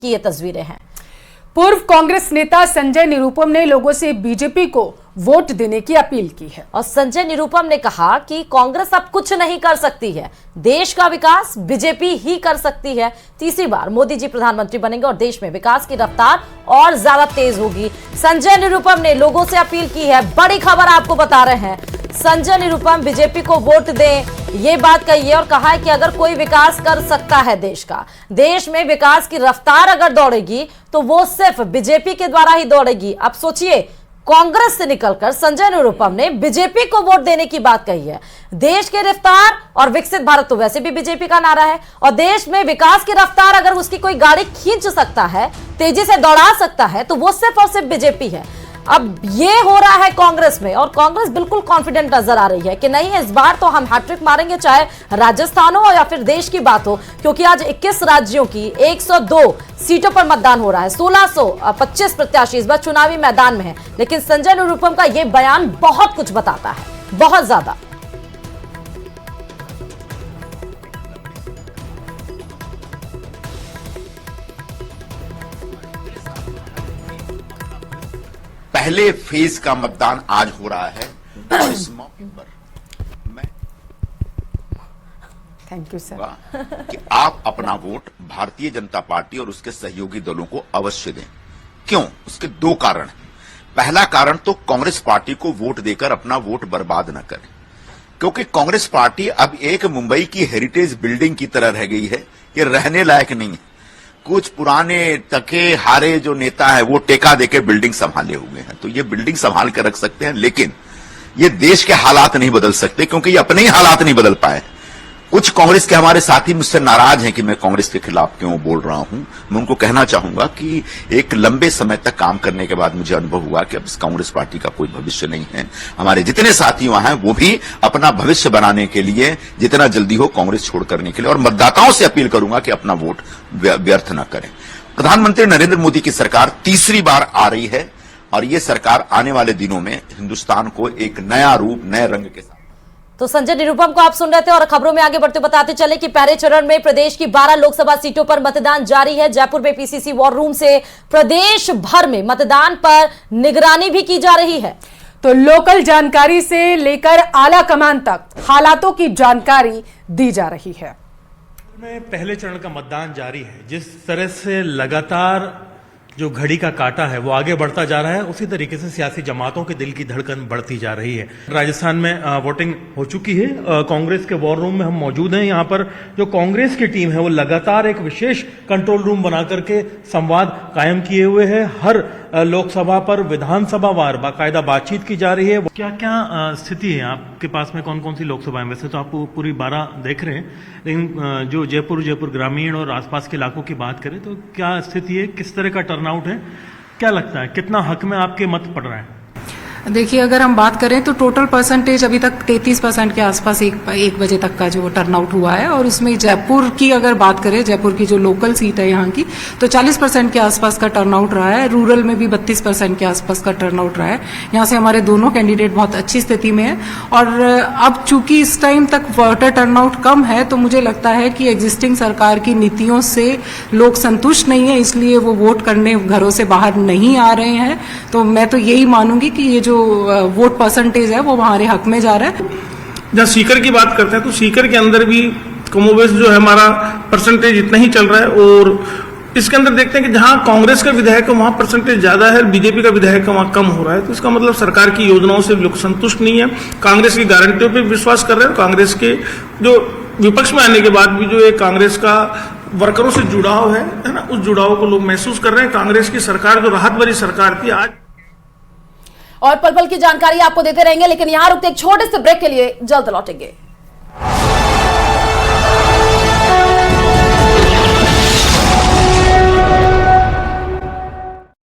की ये तस्वीरें हैं। पूर्व कांग्रेस नेता संजय निरुपम ने लोगों से बीजेपी को वोट देने की अपील की है और संजय निरुपम ने कहा कि कांग्रेस अब कुछ नहीं कर सकती है, देश का विकास बीजेपी ही कर सकती है। तीसरी बार मोदी जी प्रधानमंत्री बनेंगे और देश में विकास की रफ्तार और ज्यादा तेज होगी। संजय निरुपम ने लोगों से अपील की है। बड़ी खबर आपको बता रहे हैं, संजय निरुपम बीजेपी को वोट दें, ये बात कही है और कहा है कि अगर कोई विकास कर सकता है देश का, देश में विकास की रफ्तार अगर दौड़ेगी तो वो सिर्फ बीजेपी के द्वारा ही दौड़ेगी। अब सोचिए, कांग्रेस से निकलकर संजय निरुपम ने बीजेपी को वोट देने की बात कही है। देश की रफ्तार और विकसित भारत तो वैसे भी बीजेपी का नारा है, और देश में विकास की रफ्तार अगर उसकी कोई गाड़ी खींच सकता है, तेजी से दौड़ा सकता है, तो वो सिर्फ और सिर्फ बीजेपी है। अब ये हो रहा है कांग्रेस में, और कांग्रेस बिल्कुल कॉन्फिडेंट नजर आ रही है कि नहीं, इस बार तो हम हैट्रिक मारेंगे, चाहे राजस्थान हो या फिर देश की बात हो, क्योंकि आज 21 राज्यों की 102 सीटों पर मतदान हो रहा है। 1625 प्रत्याशी इस बार चुनावी मैदान में है। लेकिन संजय निरुपम का यह बयान बहुत कुछ बताता है, बहुत ज्यादा। पहले फेज का मतदान आज हो रहा है और इस मौके पर मैं थैंक यू सर कि आप अपना वोट भारतीय जनता पार्टी और उसके सहयोगी दलों को अवश्य दें। क्यों? उसके दो कारण। पहला कारण तो कांग्रेस पार्टी को वोट देकर अपना वोट बर्बाद न करें, क्योंकि कांग्रेस पार्टी अब एक मुंबई की हेरिटेज बिल्डिंग की तरह रह गई है, ये रहने लायक नहीं है। कुछ पुराने तके हारे जो नेता है वो टेका देके बिल्डिंग संभाले हुए हैं, तो ये बिल्डिंग संभाल कर रख सकते हैं, लेकिन ये देश के हालात नहीं बदल सकते, क्योंकि ये अपने ही हालात नहीं बदल पाए। कुछ कांग्रेस के हमारे साथी मुझसे नाराज हैं कि मैं कांग्रेस के खिलाफ क्यों बोल रहा हूं। मैं उनको कहना चाहूंगा कि एक लंबे समय तक काम करने के बाद मुझे अनुभव हुआ कि अब इस कांग्रेस पार्टी का कोई भविष्य नहीं है। हमारे जितने साथी वहां हैं वो भी अपना भविष्य बनाने के लिए जितना जल्दी हो कांग्रेस छोड़ करने के लिए, और मतदाताओं से अपील करूंगा कि अपना वोट व्यर्थ न करें। प्रधानमंत्री नरेंद्र मोदी की सरकार तीसरी बार आ रही है, और ये सरकार आने वाले दिनों में हिंदुस्तान को एक नया रूप, नए रंग के साथ। तो संजय निरुपम को आप सुन रहे थे, और खबरों में आगे बढ़ते बताते चले कि पहले चरण में प्रदेश की 12 लोकसभा सीटों पर मतदान जारी है। जयपुर में पीसीसी वॉर रूम से प्रदेश भर में मतदान पर निगरानी भी की जा रही है। तो लोकल जानकारी से लेकर आला कमान तक हालातों की जानकारी दी जा रही है। में पहले चरण का मतदान जारी है। जिस तरह से लगातार जो घड़ी का काटा है वो आगे बढ़ता जा रहा है, उसी तरीके से सियासी जमातों के दिल की धड़कन बढ़ती जा रही है। राजस्थान में वोटिंग हो चुकी है। कांग्रेस के वॉर रूम में हम मौजूद हैं। यहाँ पर जो कांग्रेस की टीम है वो लगातार एक विशेष कंट्रोल रूम बना करके संवाद कायम किए हुए है। हर लोकसभा पर विधानसभा वार बाकायदा बातचीत की जा रही है। क्या क्या स्थिति है आपके पास में? कौन कौन सी लोकसभाएं? वैसे तो आप पूरी 12 देख रहे हैं, लेकिन जो जयपुर ग्रामीण और आसपास के इलाकों की बात करें तो क्या स्थिति है, किस तरह का टर्नआउट है, क्या लगता है कितना हक में आपके मत पड़ रहे हैं? देखिए, अगर हम बात करें तो टोटल परसेंटेज अभी तक 33% के आसपास एक बजे तक का जो टर्नआउट हुआ है, और उसमें जयपुर की अगर बात करें, जयपुर की जो लोकल सीट है यहाँ की, तो 40% के आसपास का टर्नआउट रहा है। रूरल में भी 32% के आसपास का टर्नआउट रहा है। यहाँ से हमारे दोनों कैंडिडेट बहुत अच्छी स्थिति में है। और अब चूंकि इस टाइम तक वोटर टर्नआउट कम है, तो मुझे लगता है कि एग्जिस्टिंग सरकार की नीतियों से लोग संतुष्ट नहीं है, इसलिए वो वोट करने घरों से बाहर नहीं आ रहे हैं। तो मैं तो यही मानूंगी कि ये जो वोट परसेंटेज है वो हमारे हक में जा रहा है। जब सीकर की बात करते हैं तो सीकर के अंदर भी कमोबेश जो है हमारा परसेंटेज इतना ही चल रहा है, और इसके अंदर देखते हैं कि जहां कांग्रेस का विधायक है वहां परसेंटेज ज्यादा है, बीजेपी का विधायक है वहां कम हो रहा है। तो इसका मतलब सरकार की योजनाओं से लोग संतुष्ट नहीं है, कांग्रेस की गारंटियों पर विश्वास कर रहे हैं। कांग्रेस के जो विपक्ष में आने के बाद भी जो एक कांग्रेस का वर्करों से जुड़ाव है ना, उस जुड़ाव को लोग महसूस कर रहे हैं। कांग्रेस की सरकार जो राहत भरी सरकार थी, आज और पल पल की जानकारी आपको देते रहेंगे, लेकिन यहां रुकते एक छोटे से ब्रेक के लिए, जल्द लौटेंगे।